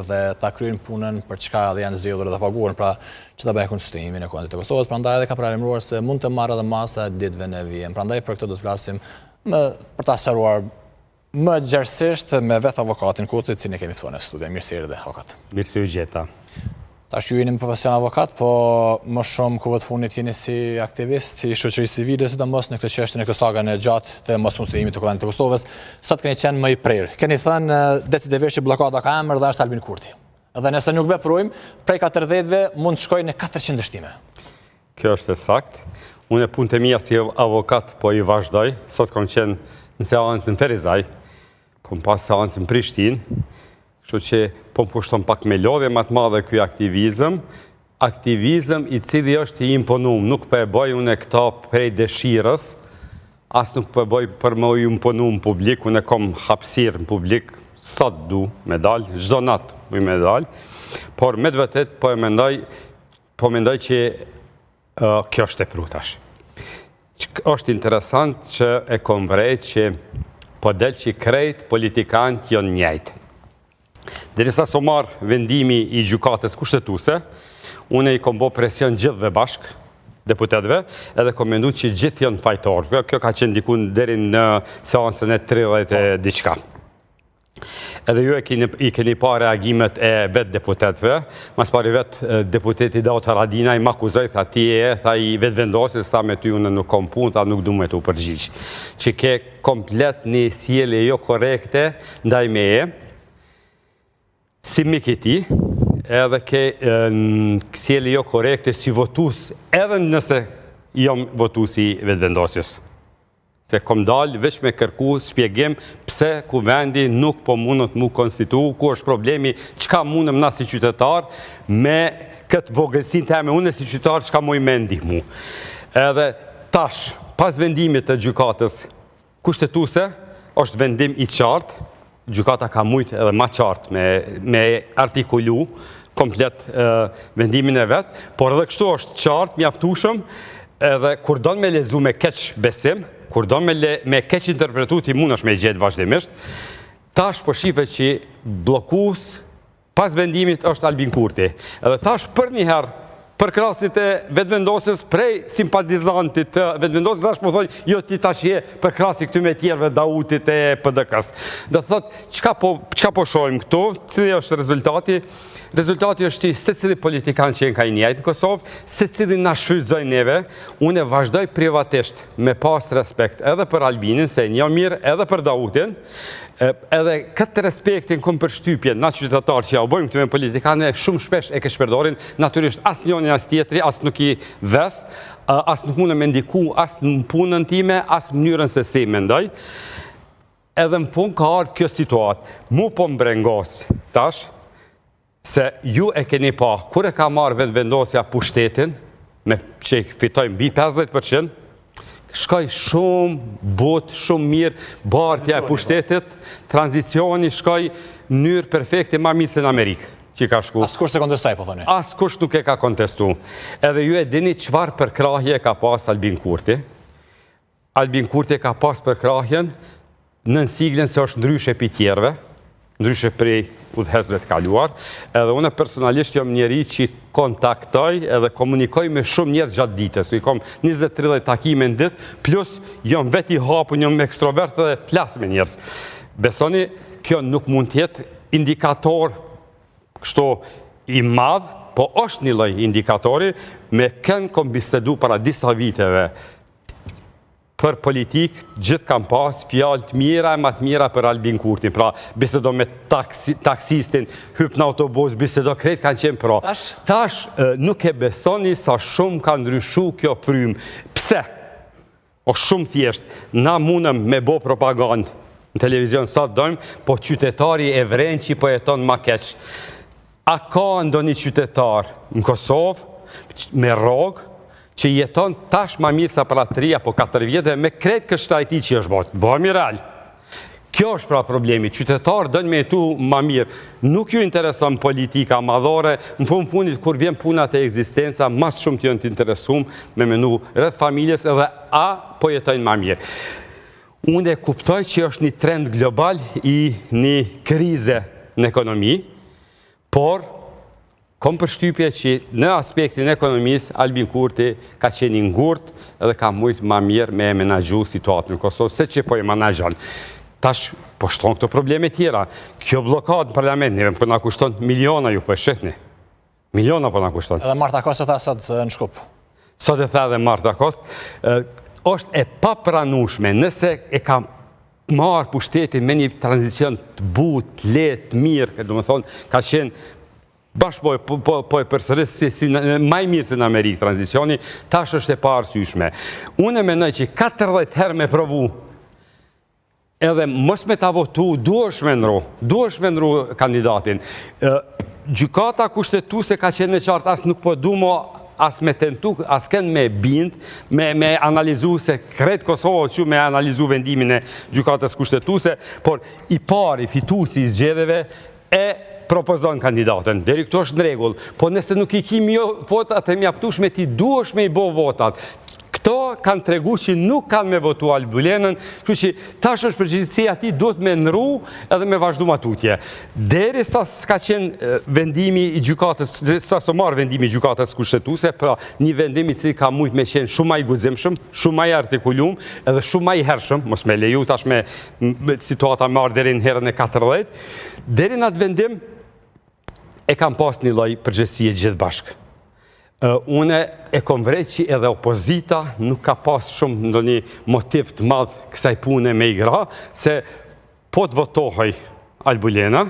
dhe ta kryejnë punën për çka edhe janë zgjedhur dhe paguar, pra që ta bëjë konstituimin e Kuvendit të Kosovës. Prandaj edhe ka paralajmëruar se mund të marrë edhe masa ditëve në vijim. Prandaj për këtë do të flasim për ta sqaruar më gjerësisht me vetë avokatin Kuti, cilin e kemi ftuar në studio. Mirë se erdhe, avokat. Mirë se u gjeta. Tash ju jeni një profesional avokat, po më shumë kohë të fundit jeni si aktivist i shoqërisë civile, sidomos në këtë çështje në këtë sagën e gjatë të mosfunksionimit të Kuvendit të Kosovës. Sot keni qenë më i prerë. Keni thënë decidivisht që bllokada ka emër dhe është Albin Kurti. Dhe nëse nuk veprojmë, prej 40-ve mund të shkojë në 400 dështime. Kjo është e saktë. Unë punët e mia si avokat po i vazhdoj. Sot kam qenë në seancën Ferizaj, kom pas seancën Prishtinë. Kështu që po më pushton pak me lodhje më të madhe ky aktivizëm i cili është i imponuar, nuk po e bëj unë këta prej dëshirës, as nuk po e bëj për më u imponu në publik, unë kam hapësirë në publik, sa du me dal, çdo natë me dal, por me të vërtet po mendoj që kjo është e prutash. Është interesant që e kom vrejt që po del që krejt politikanët janë njëjtë. Derisa so marrë vendimi i gjykatës kushtetuese, unë i kom bo presion gjithve bashk, deputetëve, edhe kom mendu që gjithë janë fajtorë. Kjo ka qenë dikun deri në seancën e 30 e diçka. Edhe ju i keni pa reagimet e vetë deputetëve, mas pari vetë deputeti Daut Haradina i m'akuzoj, tha ti tha i vetë vendosis, tha me ty unë nuk kom punë, tha nuk du me të u përgjigj. Që ke komplet një sjellje jo korekte ndaj meje, si mik i ti, edhe ke sjellje jo korekte si votus, edhe nëse jam votus i vetëvendosjes. Se kom dalë veç me kërku shpjegim pse kuvendi nuk po mundët mu konstitu, ku është problemi, çka mundëm na si qytetar, me këtë vogëlsin të eme, unë si qytetar, çka moj me ndihmu. Edhe tash, pas vendimit të gjykatës kushtetuese, është vendim i qartë, gjykata ka mujtë edhe ma qartë me artikulu komplet vendimin e vetë, por edhe kështu është qartë, mjaftueshëm, edhe kur don me lezu me keq besim, kur don me keq interpretu ti mund është me gjetë vazhdimisht, tash po shife që blokus pas vendimit është Albin Kurti. Edhe tash për njëherë, për krasit e vetëvendosjes prej simpatizantit të vetëvendosjes, tash po thonjë, jo ti tash je për krasi këty me tjerëve Dautit e PDK-s. Dhe thot, çka po shohim këtu, cili është rezultati? Rezultati është që se cili politikan që jenë ka i njajtë në Kosovë, se cili na shfrytëzoj neve, unë e vazhdoj privatisht me pas respekt edhe për Albinin, se një mirë edhe për Dautin, edhe këtë respektin kom për shtypje na qytetarë që ja u bojmë këtë me politikane, shumë shpesh e ke shperdorin, natyrisht as njoni as tjetri, as nuk i ves, as nuk mune me ndiku, as në punën time, as mënyrën se si mendoj. Edhe më fund ka ardhur kjo situatë. Mu po mbrengos tash, se ju e keni pa, kur e ka marrë vendosja pushtetin, me që i fitojnë mbi 50%, shkoj shumë shumë mirë, bartja e pushtetit, tranzicioni shkoj mënyrë perfekte ma mirë se në Amerikë, që i ka shku. Askush se kontestoj, po thoni? Askush nuk e ka kontestu. Edhe ju e dini çfarë përkrahje ka pas Albin Kurti. Albin Kurti ka pas përkrahjen në siglën se është ndryshe pi tjerve, ndryshe prej udhëhecëve të kaluar, edhe unë personalisht jam njeri që kontaktoj edhe komunikoj me shumë njerëz gjatë ditës. I kom 20-30 takime në ditë, plus jam vetë i hapur, jam ekstrovert dhe flas me njerëz. Besoni, kjo nuk mund të jetë indikator kështu i madh, po është një lloj indikatori me kënë kom bisedu para disa viteve për politikë, gjithë kam pas fjalë të mira e më të mira për Albin Kurtin. Pra, bisedo me taksistin, hyp në autobus, bisedo krejt kanë qenë pra. Tash nuk e besoni sa shumë ka ndryshu kjo frymë. Pse? O shumë thjesht, na mundëm me bo propagandë në televizion sa të dojmë, po qytetari e vren që po jeton ma keq. A ka ndonjë qytetar në Kosovë me rrogë, që jeton tash ma mirë sa për 3 apo 4 vjetë me kretë kështë ajti që është botë. Bëmi real. Kjo është pra problemi. Qytetarë dënë me jetu ma mirë. Nuk ju intereson politika madhore, në fundit kur vjen punat e ekzistenca, mas shumë të jënë të interesum me menu rreth familjes edhe a po jetojnë ma mirë. Unë e kuptoj që është një trend global i një krize në ekonomi, Por, kom përshtypje që në aspektin ekonomisë, Albin Kurti ka qenë i ngurtë edhe ka mujtë ma mirë me menagju situatën në Kosovë, se që po e menagjan. Tash, po shton këto probleme tjera. Kjo blokad në parlament, neve po nga kushton miliona ju po e shethni. Miliona po nga kushton. Edhe Marta Kost e tha sot në Shkup. Sot e tha edhe Marta Kost, është e papranueshme nëse e ka marrë pushtetin me një tranzicion të butë, letë, mirë, do më thonë, ka qenë bashkë po e përsëris si maj mirë se në Amerikë tranzicioni, tash është e pa arsyeshme. Unë e menoj që 40 herë me provu, edhe mos me ta votu, duhesh me ndru kandidatin. Gjykata kushtetuese ka qenë në qartë, as nuk po du mo as me tentu, as kënë me bind, me analizu se kretë Kosovë që me analizu vendimin e gjykatës kushtetuese, por i pari fituesi i zgjedhjeve e propozon kandidatën. Deri këto është në rregull, po nëse nuk i kimi votat e mjaftueshme, ti duhesh me i bo votat. Këto kanë tregu që nuk kanë me votu Albulenën, kështu që tash është përgjegjësia ti duhet me ndru edhe me vazhdu matutje. Deri sa s'ka qenë vendimi i gjykatës, sa s'o marrë vendimi i gjykatës kushtetuese, pra një vendim i cili ka mujt me qenë shumë më i guximshëm, shumë më i artikulum, edhe shumë më i hershëm, mos me leju tash me situata marrë deri në herën e 40, deri në atë vendim e kam pas një lloj përgjegjësie gjithë bashkë. Une e kom vrejt që edhe opozita nuk ka pas shumë ndonjë motiv të madh kësaj pune me i gra, se po të votohej Albulena,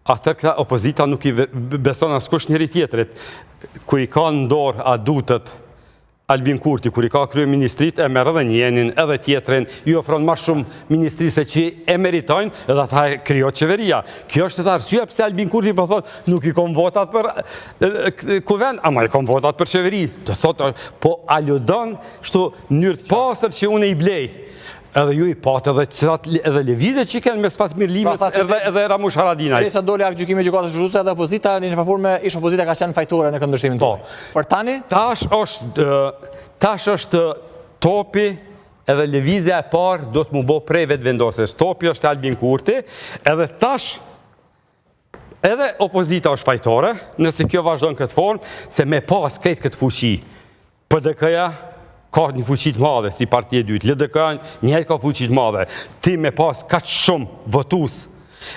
atër këta opozita nuk i beson askush njëri tjetrit. Kur i ka në dorë adutët Albin Kurti, kur i ka kryeministrit, e merr edhe njënin, edhe tjetrin, ju ofron ma shumë ministrise që e meritojnë, edhe ata e krijo qeveria. Kjo është edhe arsyeja pse Albin Kurti po thotë, nuk i kom votat për kuvend, ama i kom votat për qeveri. Do thotë, po aludon kështu mënyrë të pastër që unë i blej. Edhe ju i patë edhe levizet që kenë mes Fatmir Limës edhe Ramush Haradinaj. Sa dole akë gjykimi gjykatës gjykatuse edhe opozita, një forme ish opozita ka qenë fajtore në këndvështrimin tuaj. Për tani? Tash është topi edhe levizja e parë do të mu bo prej vetë vendosës. Topi është Albin Kurti, edhe tash edhe opozita është fajtore, nëse kjo vazhdon këtë formë, se me pas krejt këtë fuqi. PDK-ja ka një fuqit madhe, si partije dytë, LDK-ja njëjtë ka fuqit madhe, ti me pas kaq shumë votus,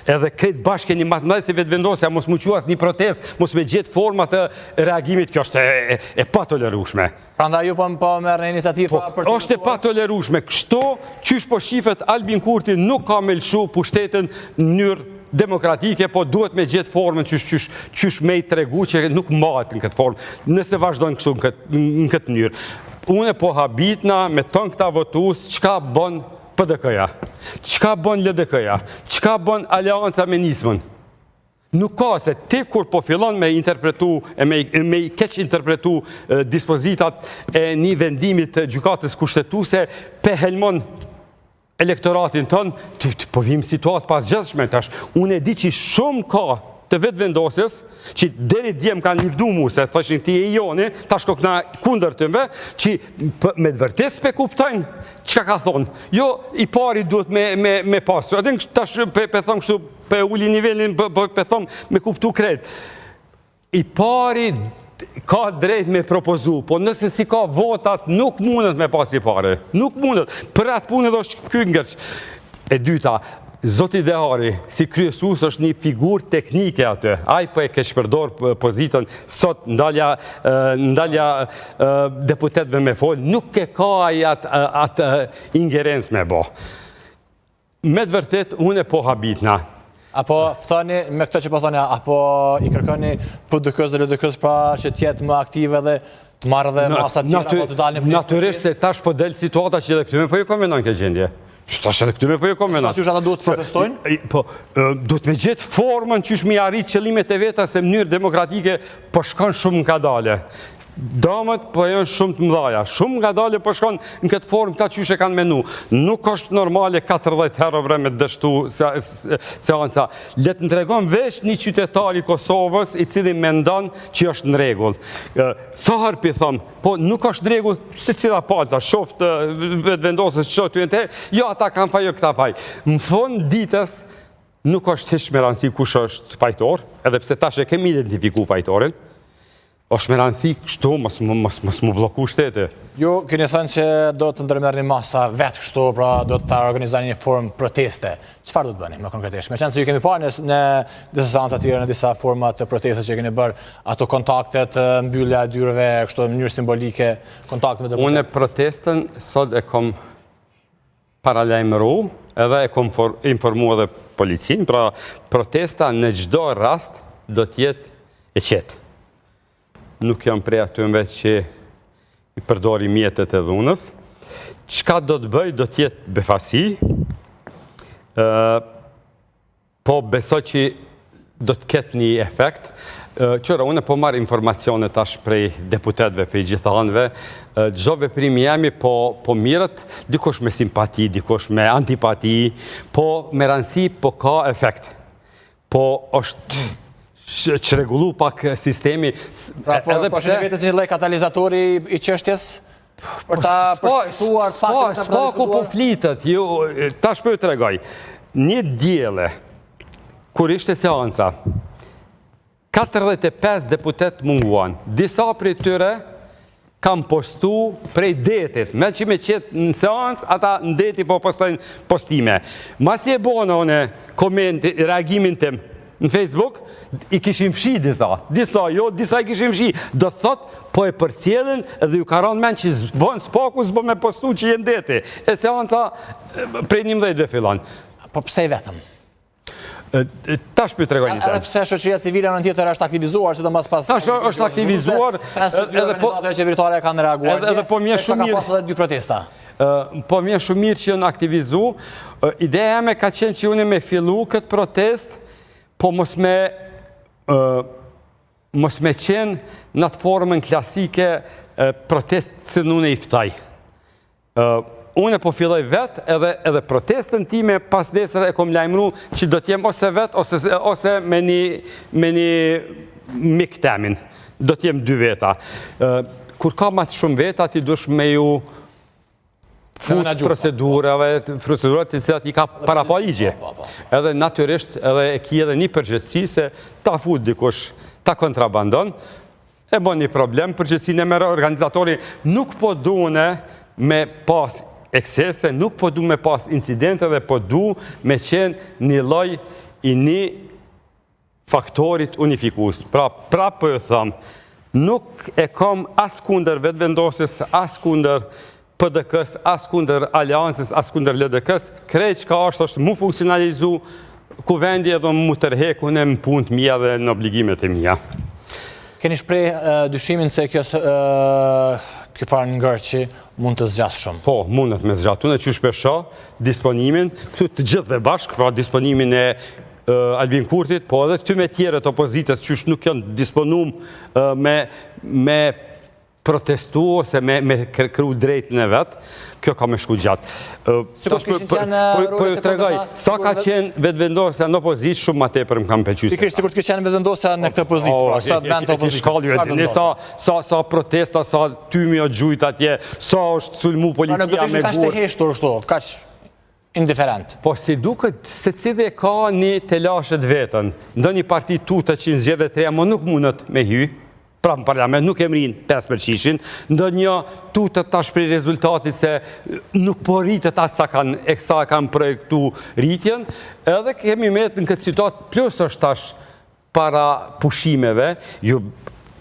edhe këtë bashkë një matëndaj se vetë vendosja, mos mu quas një protest, mos me gjithë format të reagimit, kjo është e pa tolerushme. Pranda ju po merr në iniciativë për të... është e pa tolerushme. Kështu, qysh po shifet Albin Kurti nuk ka me lëshu pushtetin në mënyrë demokratike, po duhet me gjithë formën qysh me i tregu që nuk mahet në këtë formë, nëse vazhdojnë kështu në këtë mënyrë. Une po habitna me ton këta votus, qka bon PDK-ja, qka bon LDK-ja, qka bon Alianca me Nismën. Nuk ka se ti kur po fillon me interpretu, me keq interpretu dispozitat e një vendimit gjykatës kushtetuese, pe helmon elektoratin tonë, po vim situatë pas gjithshme tash. Unë e di që shumë ka të vetë vendosjes, që deri djem kanë livdu mu, se thëshin ti e joni, tash ko këna kunder të mve, që me të vërtes pe kuptojnë, qka ka thonë. Jo, i pari duhet me pasu. Adin tash pe thonë kështu, pe uli nivelin, pe thonë me kuptu kret. I pari ka drejt me propozu, po nëse si ka votat, nuk mundet me pas i pare. Nuk mundet. Për atë punët është kyngërç. E dyta, Zoti Dehari, si kryesues është një figurë teknike atë. Ai po e ke shpërdor pozitën sot ndalja deputetëve me fol, nuk e ka ai atë ingerencë me bo. Me të vërtet, unë e po habitna. Apo thoni, me këto që po thoni, apo i kërkoni PDK-s dhe LDK-s pra që tjetë më aktive dhe të marrë dhe masat tjera, apo të dalin për... Natyrisht se tash po del situata që edhe këtyme po ju komenon këtë gjendje. Tash edhe këtyme po ju komenon. Së pas ata duhet të protestojnë? Po, duhet me gjithë formën që është mi arrit qëllimet e veta se mënyrë demokratike po shkon shumë nga dale. Damët po janë shumë të mëdhaja, shumë nga dale po shkon në këtë formë këta qyshe kanë menu. Nuk është normale 40 herë bre me dështu seansa. Letë në tregon vesh një qytetari Kosovës i cili mendon që është në regull. Sa harpi thëmë, po nuk është në regull se cila palta, shoftë vetë vendosës që të jenë te, jo ata kanë faj, jo këta faj. Në fond ditës, nuk është hiç me rëndësi kush është fajtor, edhe pse tash e kemi identifiku fajtorin, është me rëndësi kështu, mos mu bloku shteti. Ju keni thënë që do të ndërmerrni masa vetë kështu, pra do të organizoni një formë proteste. Çfarë do të bëni më konkretisht? Meqense ju kemi parë në disa seanca të tjera, në disa forma të protestës që keni bërë, ato kontaktet, mbyllja e dyrëve, kështu në mënyrë simbolike, kontakte me deputet. Unë protestën sot e kom paralajmëru, edhe e kom informu edhe policin, pra protesta në çdo rast do të jetë e qetë. Nuk jam prej atyre që i përdori mjetet e dhunës. Çka do të bëj, do të jetë befasi, po besoj që do të ketë një efekt. Qëra, unë po marr informacione tash prej deputetëve, prej gjithë anëve, çdo veprim jemi po mirët, dikush me simpati, dikush me antipati, po me rëndësi, po ka efekt. Po është çrregullu pak sistemi. Pra, po që vetë që një lloj katalizatori i çështjes për ta përshtuar faktin e S'ka po flitet, tash po ju tregoj. Një dielle, kur ishte seanca, 45 deputet munguan. Disa prej tyre kam postu prej detit. Me që me qetë në seancë, ata në deti po postojnë postime. Masi e bona one komenti, reagimin tim në Facebook, i kishim fshi disa i kishim fshi. Do të thot, po e përcjellin dhe ju ka rënë mend që s'paku s'bo me postu që jenë deti. E seanca prej 11 fillon. Po pse i vetëm? Tash për të regoj një Edhe pse shoqëria civile në tjetër është aktivizuar, sidomos pas... Tash është aktivizuar... 52 organizatave qeveritare kanë reaguar, edhe po mje shumë mirë... ka pas edhe 2 protesta. Po mje shumë mirë që janë aktivizu. Ideja me ka qenë që unë me fillu këtë protest, po mos me qenë në të formën klasike protest që në i ftaj. Unë po filloj vetë edhe protestën time pas nesër e kom lajmëru që do t'jem ose vetë ose me një mik temin. Do t'jem 2 veta. Kur ka ma të shumë veta, ti dush me ju fut procedurat të cilat i ka para pa ligje. Edhe natyrisht edhe e ki edhe një përgjithësi se ta fut dikush, ta kontrabandon, e bon një problem, përgjithësi në merë organizatori nuk po dune me pas eksese, nuk po du me pas incidente dhe po du me qenë një loj i një faktorit unifikus. Pra po ju thëmë, nuk e kom as kunder vetëvendosjes, as kunder PDK-s, as kunder aliansës, as kunder LDK-s, krejt që ka është mu funksionalizu ku vendi edhe mu tërheku në më punë të mija dhe në obligimet e mija. Keni shprej dyshimin se kjo farë ngërçi mund të zgjatë shumë? Po, mundet me zgjatë. Unë e që shpesha disponimin, këtu të gjithë dhe bashkë, pra disponimin e Albin Kurtit, po edhe ty me tjeret opozitës që nuk janë disponum me protestu ose me kru drejtën e vetë, kjo ka me shku gjatë. Po ju tregoj, sa ka qenë vetëvendosja në opozitë, shumë ma tepër më kam pëlqyer. Pikërisht sikur të qenë vetëvendosja në këtë pozitë, pra, sa të vend të opozitës. Sa protesta, sa tymi o gjujt atje, sa është sulmu policia me burë. Në do të ishtë të heshtur, kaq indiferent. Po si duket, se cilë ka një telashet vetën, ndo një parti tutë që në zgjedhjet e reja, më nuk mundët me hy, pra në parlament nuk e mrin 5%, ndo një tutë tash për rezultatit se nuk po rritët asë sa kanë projektu rritjen, edhe kemi metë në këtë situatë, plus është tash para pushimeve, ju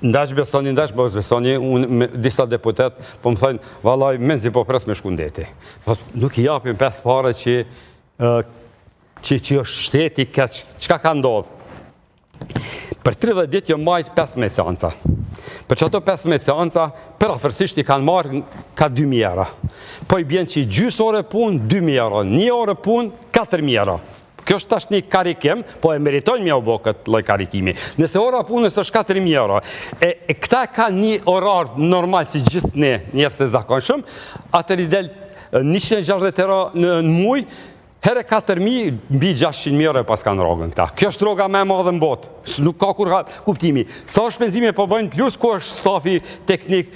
ndash besoni, ndash bëz besoni, unë disa deputet po më thënë, valaj, menzi po pres me shkundeti. Nuk i japim 5 pare që është shteti, qka ka ndodhë. Për 30 ditë jo majtë 15 seanca. Për që ato 15 seanca, për afërsisht i kanë marrë ka 2.000 euro. Po i bjenë që i gjysë ore pun, 2.000 euro. 1 ore pun, 4.000 euro. Kjo është tash një karikim, po e meritojnë mja u bo këtë loj karikimi. Nëse ora punës është 4.000 euro, e këta ka një orar normal si gjithë ne njerës të zakonshëm, atër i del 160 euro në muj, herë 4.000, mbi 600.000 euro e pas kanë rogën këta. Kjo është droga me madhe në botë, nuk ka kur kuptimi. Sa shpenzime po bëjnë, plus ku është stafi teknik,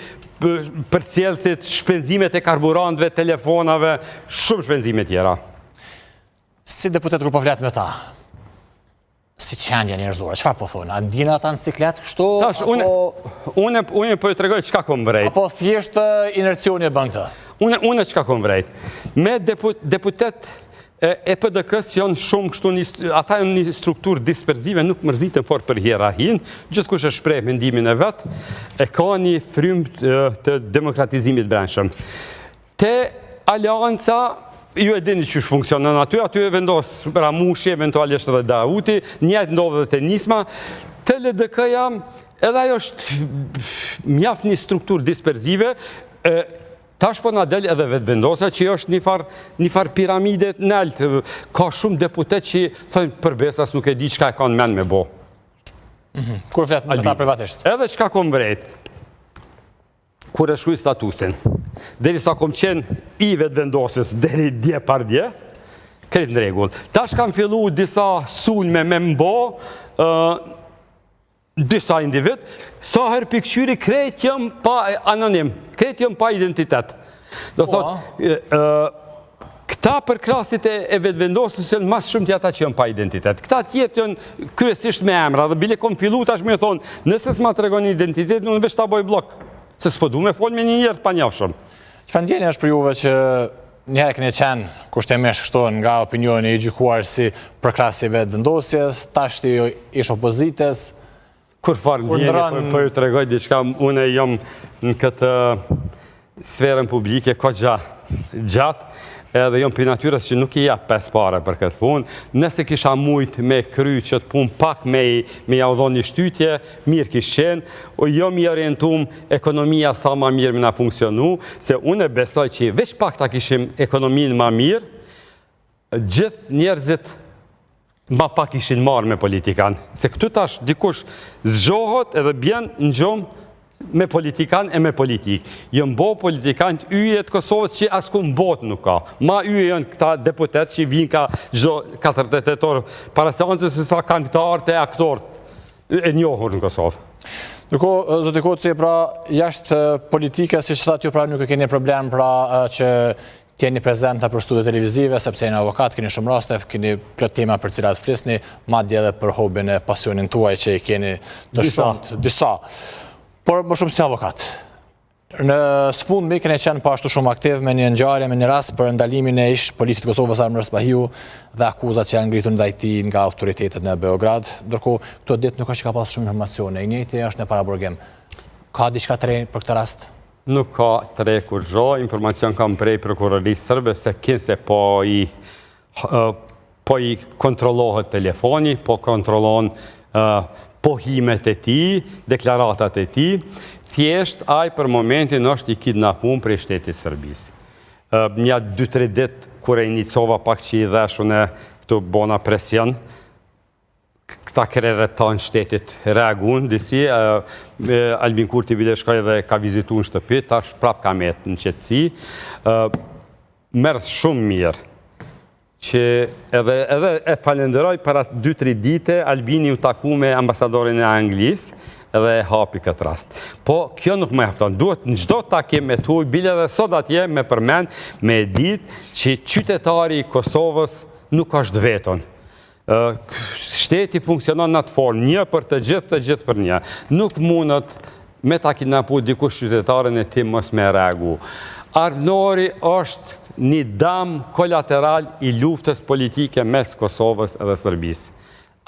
për cilësit, shpenzimet e karburantve, telefonave, shumë shpenzime tjera. Si deputet kur po flet me ta, si qendja njerëzore, çfarë po thonë? A ndjen ata në ciklet kështu? Tash, unë po ju tregoj çka kom vrejt. Apo thjesht inercioni e bën këtë? Unë çka kom vrejt. Me deputet e PDK-s që janë shumë kështu, ata janë një strukturë disperzive, nuk mërziten fort për hierarhin, gjithkush e shpreh mendimin e vet, e ka një frymë të demokratizimit brendshëm. Te alianca, ju e dini që funksionon aty e vendos Ramushi, eventualisht edhe Dauti, njëjtë ndodhe dhe Nisma. Te LDK-ja, edhe ajo është mjaft një strukturë disperzive, tash po na del edhe vetë vendosa që është një far piramide nalt. Ka shumë deputet që thonë për besas nuk e di çka e kanë mend me bo. Kur flet me ta privatisht? Edhe çka kom vrejt. Kur e shkruaj statusin, derisa kom qenë i vetë vendosës deri dje par dje, krejt në rregull. Tash kam fillu disa sulme me mbo, disa individ, sa herë pikqyri krejt jëm pa anonim, krejt jëm pa identitet. Do thotë, këta për klasit e vetë vendosës janë mas shumë të ata që janë pa identitet. Këta tjetë janë kryesisht me emra, dhe bile kom fillu tash me thonë, nëse s'ma të regon identitet, unë veç ta boj blok. Se s'po du me folë me një njerë pa njafshëm. Çfarë ndjeni është për juve që njëherë keni qenë kushtimisht kështu nga opinioni i gjykuar si përkrahësi vetë vendosjes, tash ti ish opozites? Kur farë ndjeni, po ju të regoj diçka, une jam në këtë sferën publike ko gjatë, edhe jam për natyrës që nuk i jap pes pare për këtë punë. Nëse kisha mujt me kry që të punë pak me javdhon një shtytje, mirë kishë qenë, jam i orientum ekonomia sa ma mirë me na funksionu, se unë e besoj që veç pak ta kishim ekonominë ma mirë, gjithë njerëzit ma pak ishin marë me politikan. Se këtu tash dikush zgjohet edhe bjen në gjumë me politikan e me politik. Jënë bo politikan të yje të Kosovës që asku në botë nuk ka. Ma yje jënë këta deputet që vinë ka 48 orë para seancës se sa këngëtarët e aktorët e njohur në Kosovë. Ndërko, zotë Koci, pra jashtë politike, si që thatë ju pra nuk e keni problem pra që t'jeni prezenta për studio televizive, sepse jeni avokat, keni shumë raste, keni plot tema për cilat flisni, madje edhe për hobin e pasionin tuaj që i keni të shumët, disa. Por më shumë si avokat. Në sfundmi keni qenë pashtu shumë aktiv me një ngjarje, me një rast për ndalimin e ish polisit Kosovës Armër Spahiu dhe akuzat që janë ngritur ndaj tij nga autoritetet në Beograd. Ndërkohë, këto ditë nuk është që ka pas shumë informacione. I njëjti është në paraburgim. Ka diçka të re për këtë rast? Nuk ka të re kur zho. Informacion kam prej prokurorisë sërbe se kinse po i kontrollohet telefoni, po kontrollon pohimet e ti, deklaratat e ti, thjesht aj për momentin është i kidnapun për i shtetit Sërbis. Nja 2-3 dit, kure i njësova pak që i dheshune këtu bona presion, këta krere ta në shtetit reagun, disi, Albin Kurti bile shkoj dhe ka vizitu në shtëpit, tash prap ka metë në qëtësi, mërë shumë mirë, që edhe e falenderoj për atë 2-3 dite, Albini u taku me ambasadorin e Anglisë edhe e hapi këtë rast. Po, kjo nuk me jafton. Duhet në gjdo takim me tuj, bile dhe sot atje me përmen, me ditë që qytetari i Kosovës nuk është veton. Shteti funksionon në atë formë, një për të gjithë për një. Nuk mundët me ta kidnapu dikush qytetarin e tim mos me reagu. Armënori është një dam kolateral i luftës politike mes Kosovës edhe Sërbisë.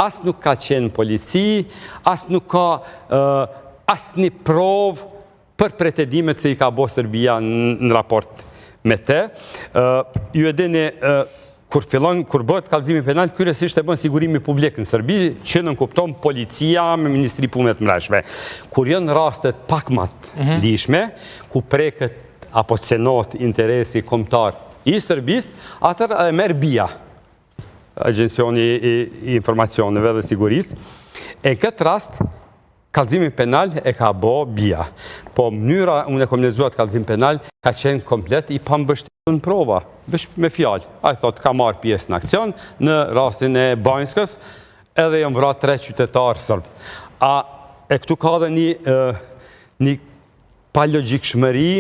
As nuk ka qenë polici, as nuk ka as një provë për pretendimet se i ka bo Serbia në raport me te. Ju e dini, kur bëhet kallëzimi penal, kryesisht e bën sigurimi publik në Serbi, që nënkupton policia me Ministri Punëve të Mbrojtshme. Kur janë rastet pak më të ndihshme, ku preket apo cenot interesi kombëtar i Serbisë, atër e merë BIA, Agjencioni i Informacioneve dhe Sigurisë. E këtë rast, kallëzimi penal e ka bo BIA. Po mënyra unë e kom lezuar kallëzim penal ka qenë komplet i pambështetur në prova, veç me fjalë. Ai thotë ka marrë pjesë në aksion në rastin e Banjskës, edhe janë vrarë 3 qytetarë sërbë. A e këtu ka dhe një pa logjikshmëri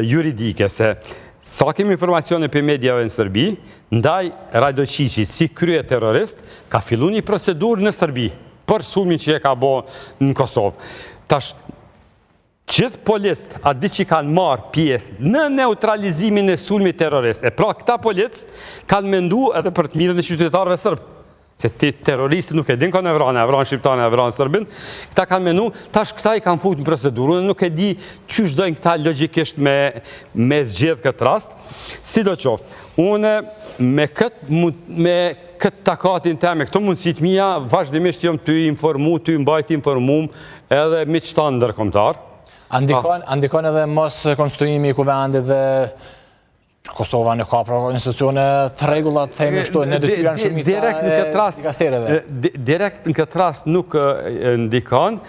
juridike, se sa kemi informacione për medjave në Sërbi, ndaj Radoqiqi si krye terrorist, ka fillu një procedurë në Sërbi, për sulmin që e ka bo në Kosovë. Tash, gjithë policët, atë që kanë marë pjesë në neutralizimin e sulmit terrorist, e pra këta policë kanë mendu edhe për të mirën e qytetarëve sërbë, se ti terroristi nuk e din kanë e vranë shqiptane, e vranë sërbin, këta kanë menu, tash këta i kanë fut në procedurën, nuk e di që shdojnë këta logikisht me zgjedh këtë rast. Si do qoftë, une me këtë takatin te, me këto mundësit mija, vazhdimisht jom të informu, të mbajt informum edhe me qëta ndërkombëtar. Andikon edhe mos konstruimi i kuvendit dhe Kosova në ka pra institucione të regullat, themi kështu, në detyra në shumica e dikastereve. Direkt në këtë rast nuk ndikon,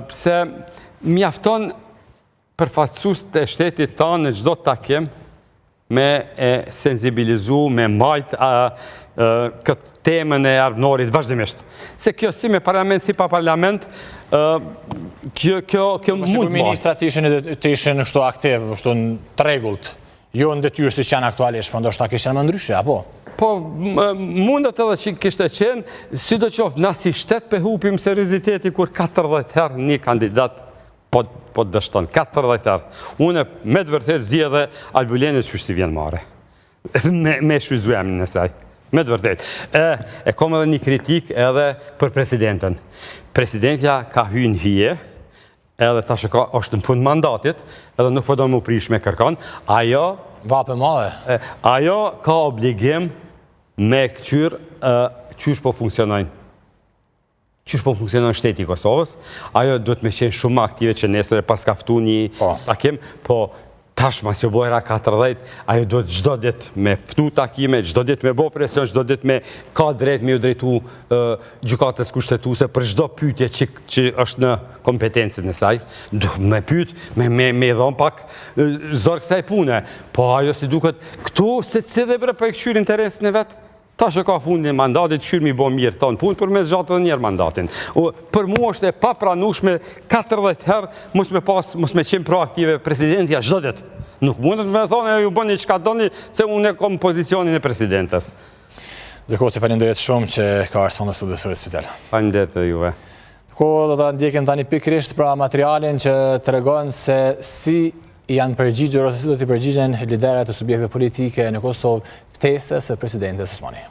pse mjafton përfaqësues të shtetit tanë në çdo takim me e sensibilizu, me mbajt këtë temën e arbënorit vazhdimisht. Se kjo si me parlament, si pa parlament, kjo mund Sigur ministrat të ishin kështu aktiv, kështu në të rregullt. Jo në detyrë si që janë aktualisht, për ndoshta kishtë në më ndryshe, apo? Po, mundet edhe që kishtë e qenë, si do qoftë, na si shtet për hupim serioziteti kur 40 herë një kandidat po dështon, 40 herë. Une me të vërtet zdi edhe Albulenit që si vjen mare, me shvizuem në saj, me të vërtet. E kom edhe një kritik edhe për presidentën. Presidentja ka hynë hije, edhe ta shëka është në fund mandatit, edhe nuk po do më prish me kërkan, ajo ka obligim me këqyr qysh po funksionojnë. Qysh po funksionojnë shteti i Kosovës, ajo duhet me qenë shumë aktive që nesër e pas kaftu një takim, po tash mas jo bojra 40, ajo duhet gjdo dit me ftu takime, gjdo dit me bo presion, gjdo dit me ka drejt me ju drejtu gjukatës kushtetuse për gjdo pytje që është në kompetencit në saj, me pyt, me dhon pak zorë kësaj pune, po ajo si duket këtu se cilë bre për e këqyr interesin e vetë, ta që ka fundin mandatit, qyrë mi bo mirë tonë punë, për me zgjatë edhe njerë mandatin. Për mu është e papranushme 40 herë, mos me qenë proaktive presidentja çdo ditë. Nuk mundet me thonë, ju bëni çka doni, se unë e kom pozicionin e presidentes. Dhe kohë të falenderit shumë që ka arson në studios së Spital. Falenderit edhe juve. Kohë do të ndjekim tani pikërisht pra materialin që të regon se si janë përgjigjur ose si do t'i përgjigjen liderët e subjekteve politike në Kosovë ftesës së presidentes Osmani.